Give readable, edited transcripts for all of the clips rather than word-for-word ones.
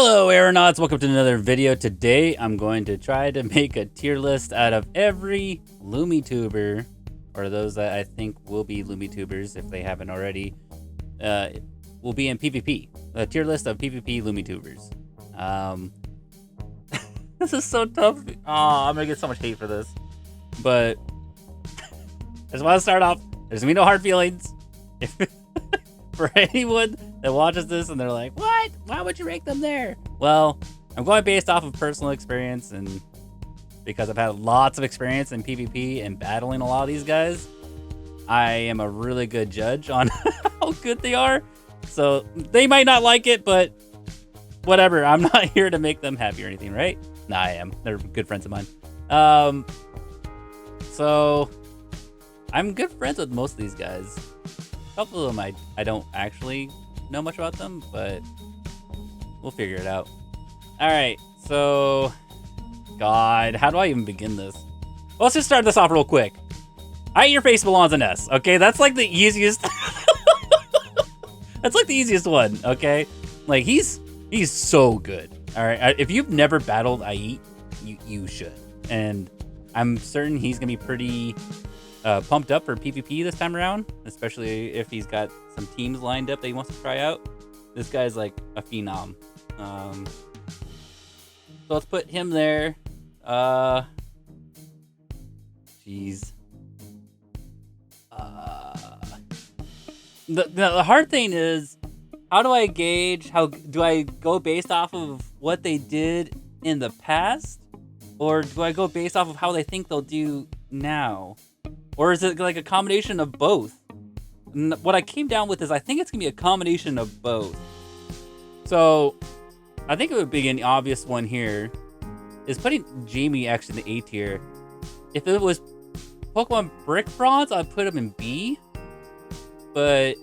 Hello Aeronauts, welcome to another video. Today I'm going to try to make a tier list out of every Loomituber, or those that I think will be Loomitubers if they haven't already, will be in PvP. A tier list of PvP Loomitubers. This is so tough. Oh, I'm gonna get so much hate for this. But I just want to start off, there's gonna be no hard feelings. If for anyone that watches this and they're like, what? Why would you rank them there? Well, I'm going based off of personal experience, and because I've had lots of experience in PvP and battling a lot of these guys, I am a really good judge on how good they are. So they might not like it, but whatever. I'm not here to make them happy or anything, right? Nah, I am. They're good friends of mine. So I'm good friends with most of these guys. A couple of them I don't actually know much about them, but we'll figure it out. All right, so God, how do I even begin this? Let's just start this off real quick. I Eat Your Face belongs in S. Okay, that's like the easiest. That's like the easiest one. Okay, like he's so good. All right, if you've never battled I Eat, you should, and I'm certain he's gonna be pretty pumped up for PvP this time around, especially if he's got some teams lined up that he wants to try out. This guy's like a phenom. So let's put him there. Jeez. The hard thing is, how do I gauge? How do I go based off of what they did in the past, or do I go based off of how they think they'll do now? Or is it like a combination of both? What I came down with is I think it's going to be a combination of both. So I think it would be an obvious one here is putting Jamie actually in the A tier. If it was Pokemon Brick Bronze, I'd put him in B. But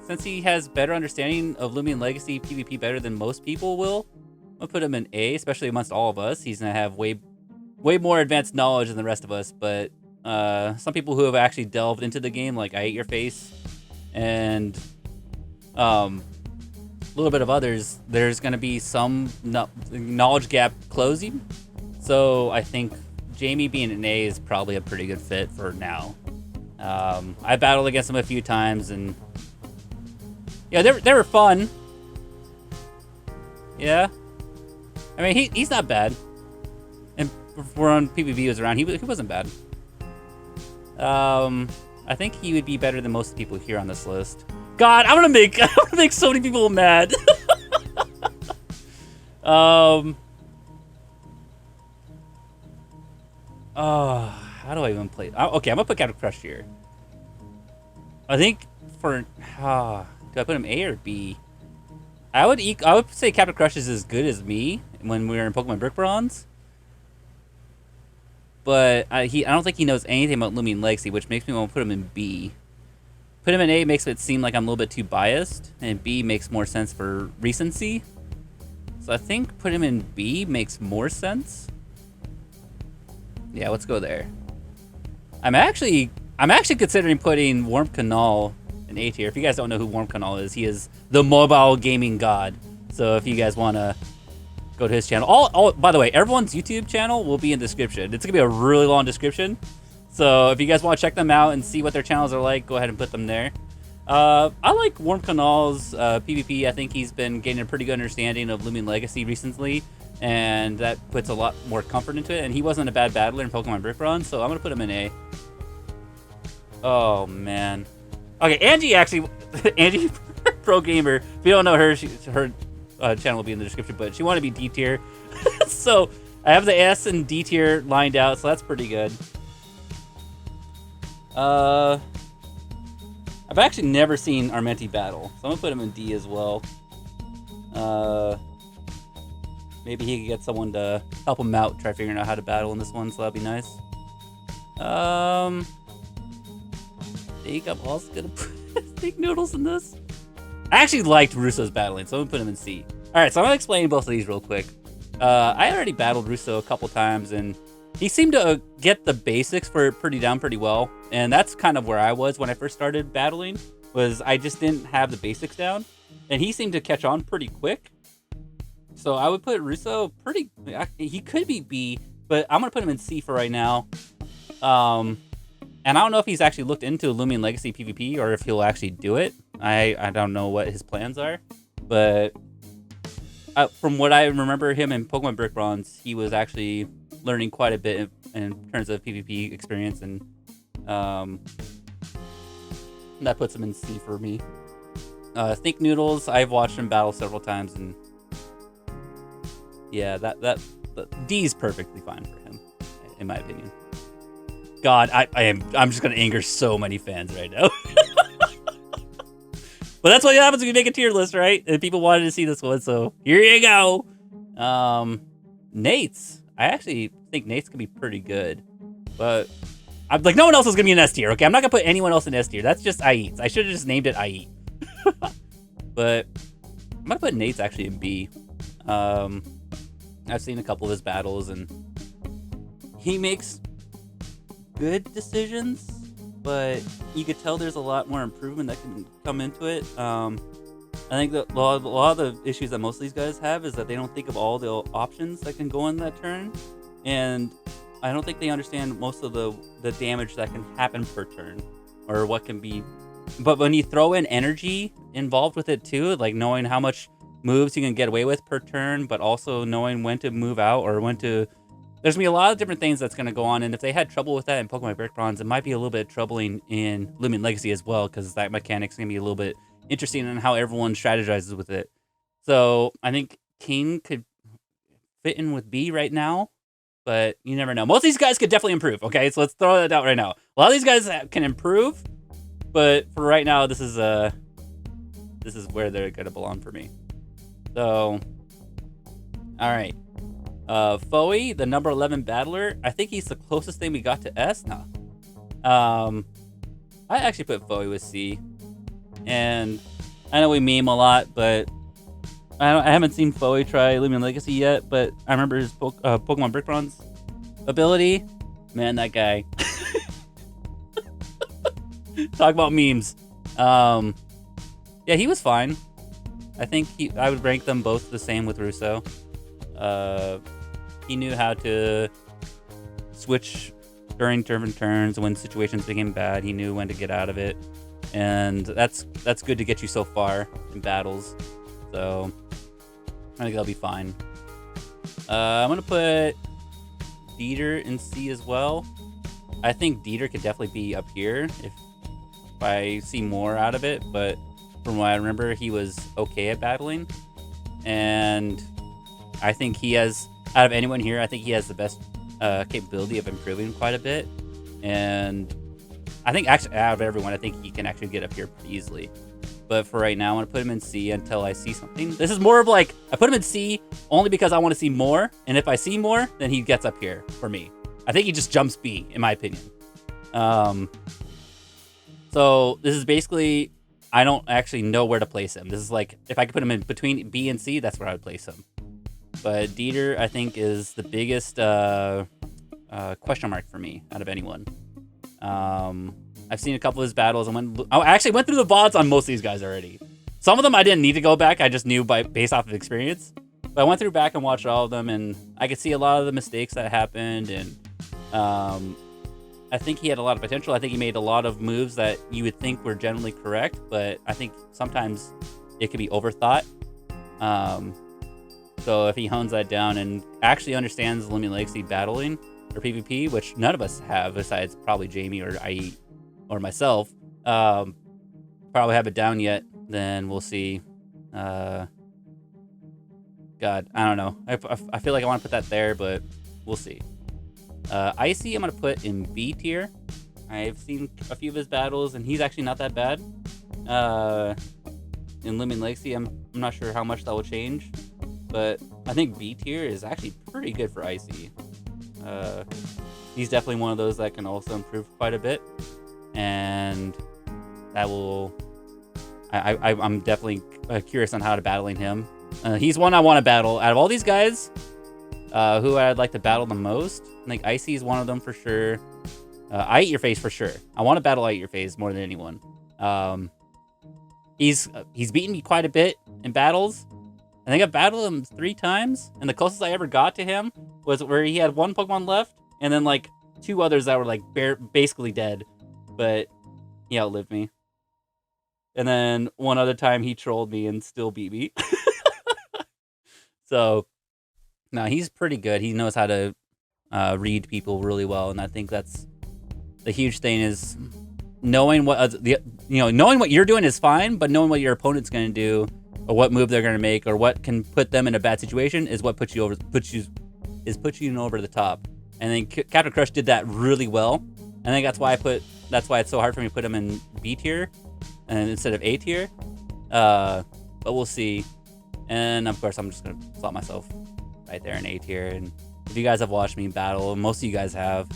since he has better understanding of Loomian Legacy PvP better than most people will, I'm going to put him in A, especially amongst all of us. He's going to have way more advanced knowledge than the rest of us, but some people who have actually delved into the game, like I Ate Your Face, and a little bit of others, there's going to be some knowledge gap closing. So I think Jamie being an A is probably a pretty good fit for now. I battled against him a few times, and yeah, they were fun. Yeah, I mean he's not bad, and before on PvP was around, he wasn't bad. I think he would be better than most people here on this list. God, I'm gonna make so many people mad. Oh, how do I even play? Okay, I'm gonna put Captain Crush here. I think for do I put him A or B? I would say Captain Crush is as good as me when we were in Pokemon Brick Bronze. But I don't think he knows anything about Loomian Legacy, which makes me want to put him in B. Put him in A makes it seem like I'm a little bit too biased, and B makes more sense for recency. So I think put him in B makes more sense. Yeah, let's go there. I'm actually considering putting Warm Canal in A tier. If you guys don't know who Warm Canal is, he is the mobile gaming god. So if you guys want to go to his channel. By the way, everyone's YouTube channel will be in the description. It's gonna be a really long description. So if you guys want to check them out and see what their channels are like, go ahead and put them there. I like Warm Canal's PvP. I think he's been getting a pretty good understanding of Loomian Legacy recently, and that puts a lot more comfort into it. And he wasn't a bad battler in Pokemon Brick Bronze, so I'm gonna put him in A. Oh man. Okay, Angie Angie Pro Gamer. If you don't know her, her channel will be in the description, but she wanted to be D tier. So I have the S and D tier lined out, so that's pretty good. I've actually never seen Armenti battle, so I'm gonna put him in D as well. Maybe he could get someone to help him out, try figuring out how to battle in this one, so that'd be nice. I think I'm also gonna put Steak Noodles in this. I actually liked Russo's battling, so I'm gonna put him in C. Alright, so I'm gonna explain both of these real quick. I already battled Russo a couple times, and he seemed to get the basics for it pretty well. And that's kind of where I was when I first started battling, was I just didn't have the basics down. And he seemed to catch on pretty quick. So I would put Russo pretty. He could be B, but I'm gonna put him in C for right now. And I don't know if he's actually looked into Loomian Legacy PvP or if he'll actually do it. I don't know what his plans are, but from what I remember him in Pokemon Brick Bronze, he was actually learning quite a bit in terms of PvP experience, and that puts him in C for me. Think Noodles, I've watched him battle several times, and yeah, that D is perfectly fine for him, in my opinion. God, I'm just gonna anger so many fans right now. But that's what happens when you make a tier list, right? And people wanted to see this one, so here you go. Nate's. I actually think Nate's gonna be pretty good, but I'm like, no one else is gonna be in S tier. Okay, I'm not gonna put anyone else in S tier. That's just I Eat. I should have just named it I Eat. But I'm gonna put Nate's actually in B. I've seen a couple of his battles, and he makes good decisions, but you could tell there's a lot more improvement that can come into it. I think that a lot of the issues that most of these guys have is that they don't think of all the options that can go in that turn, and I don't think they understand most of the damage that can happen per turn, or what can be. But when you throw in energy involved with it too, like knowing how much moves you can get away with per turn, but also knowing when to move out or when to. There's going to be a lot of different things that's going to go on, and if they had trouble with that in Pokemon Brick Bronze, it might be a little bit troubling in Loomian Legacy as well, because that mechanic's going to be a little bit interesting in how everyone strategizes with it. So I think King could fit in with B right now, but you never know. Most of these guys could definitely improve, okay? So let's throw that out right now. A lot of these guys can improve, but for right now, this is where they're going to belong for me. So, all right. Foey, the number 11 battler, I think he's the closest thing we got to S now. I actually put Foey with C, and I know we meme a lot, but I haven't seen Foey try Loomian Legacy yet, but I remember his Pokemon Brick Bronze ability. Man, that guy. Talk about memes. Yeah, he was fine. I think I would rank them both the same with Russo. He knew how to switch during different turns when situations became bad. He knew when to get out of it, and that's good to get you so far in battles. So I think that'll be fine. I'm gonna put Dieter in C as well. I think Dieter could definitely be up here if I see more out of it, but from what I remember, he was okay at battling, and I think he has, out of anyone here, I think he has the best capability of improving quite a bit. And I think actually out of everyone, I think he can actually get up here pretty easily. But for right now, I want to put him in C until I see something. This is more of like, I put him in C only because I want to see more. And if I see more, then he gets up here for me. I think he just jumps B, in my opinion. So this is basically, I don't actually know where to place him. This is like, if I could put him in between B and C, that's where I would place him. But Dieter, I think, is the biggest question mark for me out of anyone. I've seen a couple of his battles. I actually went through the VODs on most of these guys already. Some of them I didn't need to go back. I just knew based off of experience. But I went through back and watched all of them, and I could see a lot of the mistakes that happened. And I think he had a lot of potential. I think he made a lot of moves that you would think were generally correct, but I think sometimes it could be overthought. So if he hones that down and actually understands Loomian Legacy battling or PvP, which none of us have besides probably Jamie or I or myself, probably have it down yet, then we'll see. God, I don't know. I feel like I want to put that there, but we'll see. Icy, I'm going to put in B tier. I've seen a few of his battles, and he's actually not that bad. In Loomian Legacy, I'm not sure how much that will change, but I think B tier is actually pretty good for Icy. He's definitely one of those that can also improve quite a bit, and that will... I'm definitely curious on how to battling him. He's one I want to battle. Out of all these guys, who I'd like to battle the most, I think Icy is one of them for sure. I Eat Your Face for sure. I want to battle I Eat Your Face more than anyone. He's beaten me quite a bit in battles, I think I battled him 3 times, and the closest I ever got to him was where he had 1 Pokemon left, and then like 2 others that were like basically dead, but he outlived me. And then one other time he trolled me and still beat me. So, no, he's pretty good. He knows how to read people really well, and I think that's the huge thing is knowing what knowing what you're doing is fine, but knowing what your opponent's going to do or what move they're going to make or what can put them in a bad situation is what puts you over the top. And then Captain Crush did that really well. I think that's why it's so hard for me to put him in B tier and instead of A tier. But we'll see. And of course, I'm just gonna slot myself right there in A tier. And if you guys have watched me battle, most of you guys have.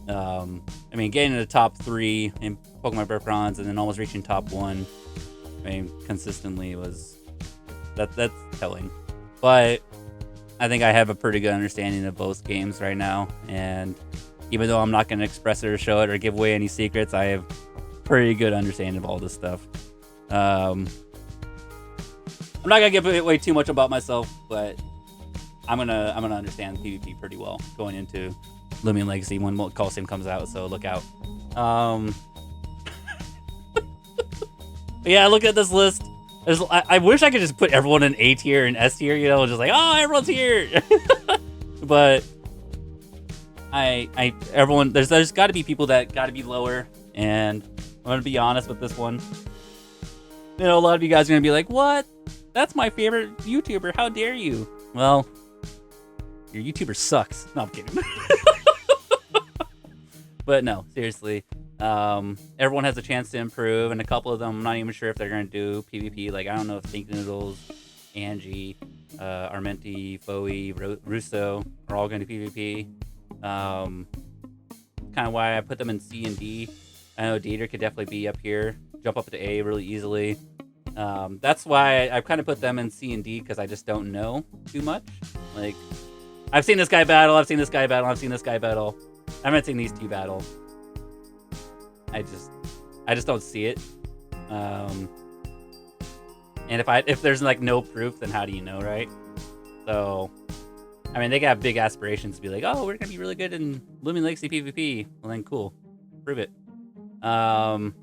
I mean, getting to the top 3 in Pokemon Birth Bronze and then almost reaching top 1. I mean, consistently that's telling. But I think I have a pretty good understanding of both games right now, and even though I'm not going to express it or show it or give away any secrets, I have pretty good understanding of all this stuff. I'm not gonna give away too much about myself, but I'm gonna understand PvP pretty well going into Loomian Legacy when Coliseum comes out. So look out. Yeah, look at this list. I wish I could just put everyone in A tier and S tier, just like, oh, everyone's here. But everyone, there's got to be people that got to be lower, and I'm gonna be honest with this one. A lot of you guys are gonna be like, what? That's my favorite YouTuber. How dare you? Well, your YouTuber sucks. No, I'm kidding. But no, seriously. Everyone has a chance to improve, and a couple of them, I'm not even sure if they're going to do PvP. Like, I don't know if Think Noodles, Angie, Armenti, Bowie, Russo are all going to do PvP. Kind of why I put them in C and D. I know Dieter could definitely be up here, jump up to A really easily. That's why I've kind of put them in C and D, because I just don't know too much. Like, I've seen this guy battle, I've seen this guy battle, I've seen this guy battle. I haven't seen these 2 battle. I just don't see it. And if there's like no proof, then how do you know, right? So, I mean, they got big aspirations to be like, oh, we're gonna be really good in Loomian Legacy PvP. Well, then cool, prove it. The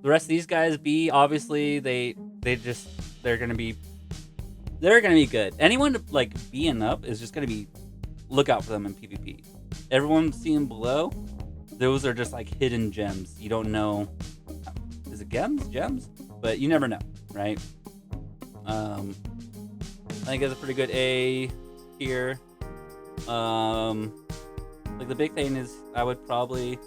rest of these guys, B, obviously they're gonna be good. Anyone like B and up is just gonna be, look out for them in PvP. Everyone seeing below, those are just like hidden gems. You don't know, is it gems? But you never know, right? I think it's a pretty good A here. Like the big thing is, I would probably,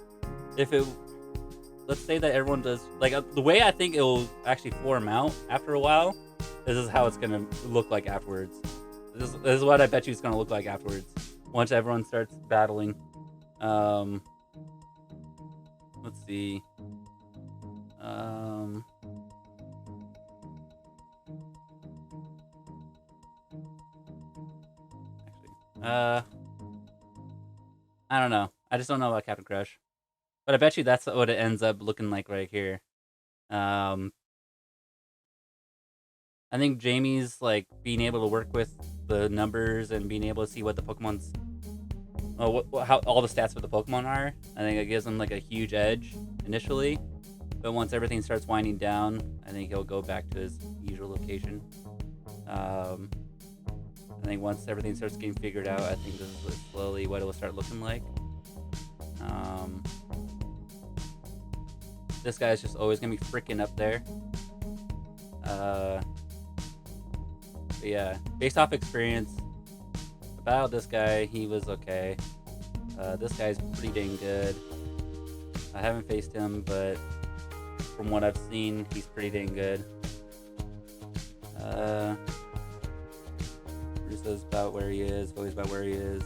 let's say that everyone does, like the way I think it will actually form out after a while, this is how it's gonna look like afterwards. This is what I bet you it's gonna look like afterwards. Once everyone starts battling. Let's see. I don't know. I just don't know about Captain Crush. But I bet you that's what it ends up looking like right here. I think Jamie's like being able to work with the numbers and being able to see what the Pokemon's, how all the stats for the Pokemon are. I think it gives him like a huge edge initially, but once everything starts winding down, I think he'll go back to his usual location. I think once everything starts getting figured out, I think this is slowly what it will start looking like. This guy's just always gonna be freaking up there. But yeah, based off experience, about this guy, he was okay. This guy's pretty dang good. I haven't faced him, but from what I've seen, he's pretty dang good. Russo's about where he is, Bowie's about where he is.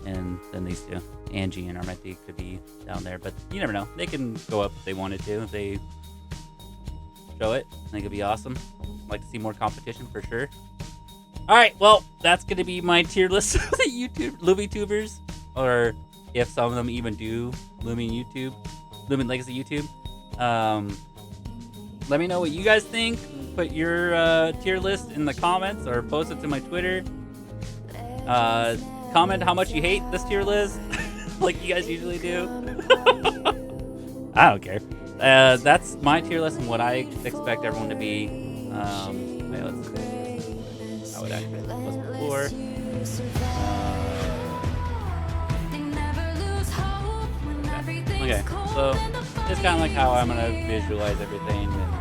And then these two, Angie and Armenti, could be down there, but you never know. They can go up if they wanted to, if they show it. I think it'd be awesome. I'd like to see more competition for sure. Alright, well, that's going to be my tier list of the Loomitubers, or if some of them even do Loomian Legacy YouTube. Let me know what you guys think. Put your tier list in the comments or post it to my Twitter. Comment how much you hate this tier list, like you guys usually do. I don't care. That's my tier list and what I expect everyone to be. Wait, let's see. How it actually was before. Okay, so it's kind of like how I'm gonna visualize everything and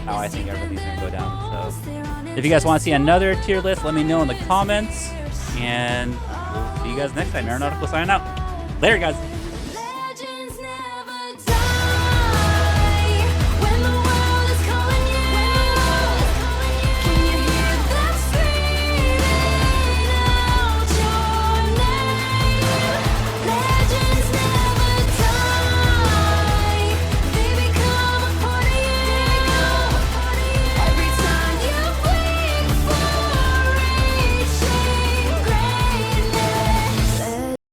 how I think everything's gonna go down. So, if you guys want to see another tier list, let me know in the comments, and we'll see you guys next time. Aaronautical signing out. Later, guys.